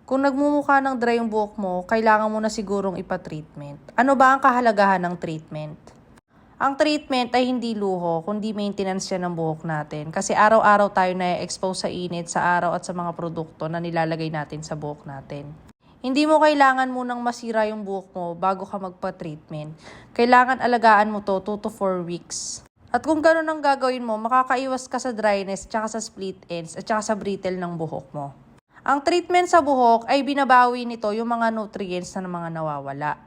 Kung nagmumukha ng dry yung buhok mo, kailangan mo na sigurong ipa-treatment. Ano ba ang kahalagahan ng treatment? Ang treatment ay hindi luho, kundi maintenance yan ng buhok natin. Kasi araw-araw tayo na-expose sa init, sa araw at sa mga produkto na nilalagay natin sa buhok natin. Hindi mo kailangan munang masira yung buhok mo bago ka magpa-treatment. Kailangan alagaan mo to 2 to 4 weeks. At kung gano'n ang gagawin mo, makakaiwas ka sa dryness, tsaka sa split ends, at tsaka sa brittle ng buhok mo. Ang treatment sa buhok ay binabawi nito yung mga nutrients na mga nawawala.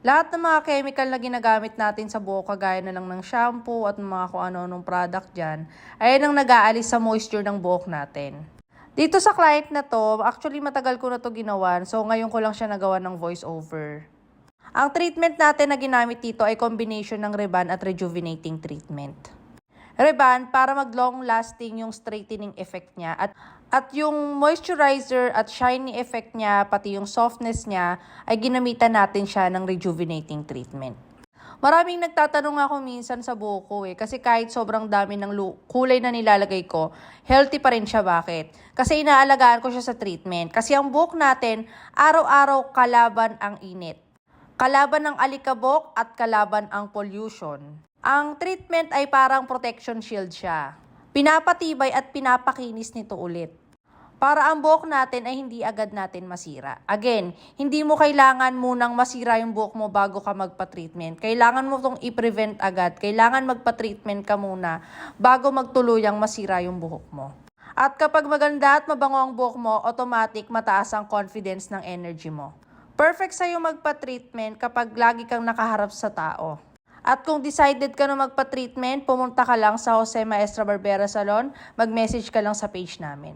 Lahat ng mga chemical na ginagamit natin sa buhok, kagaya na lang ng shampoo at mga kung ano-anong product dyan, ay ang nag-aalis sa moisture ng buhok natin. Dito sa client na to, actually matagal ko na to ginawan, so ngayon ko lang siya nagawa ng voice over. Ang treatment natin na ginamit dito ay combination ng Reban at rejuvenating treatment. Reban para mag-long lasting yung straightening effect niya at yung moisturizer at shiny effect niya, pati yung softness niya, ay ginamitan natin siya ng rejuvenating treatment. Maraming nagtatanong ako minsan sa buhok ko kasi kahit sobrang dami ng kulay na nilalagay ko, healthy pa rin siya. Bakit? Kasi inaalagaan ko siya sa treatment. Kasi ang buhok natin, araw-araw kalaban ang init. Kalaban ang alikabok at kalaban ang pollution. Ang treatment ay parang protection shield siya. Pinapatibay at pinapakinis nito ulit. Para ang buhok natin ay hindi agad natin masira. Again, hindi mo kailangan munang masira yung buhok mo bago ka magpa-treatment. Kailangan mo itong i-prevent agad. Kailangan magpa-treatment ka muna bago magtuluyang masira yung buhok mo. At kapag maganda at mabango ang buhok mo, automatic mataas ang confidence ng energy mo. Perfect sa'yo magpa-treatment kapag lagi kang nakaharap sa tao. At kung decided ka na magpa-treatment, pumunta ka lang sa Jose Maestra Barbera Salon, mag-message ka lang sa page namin.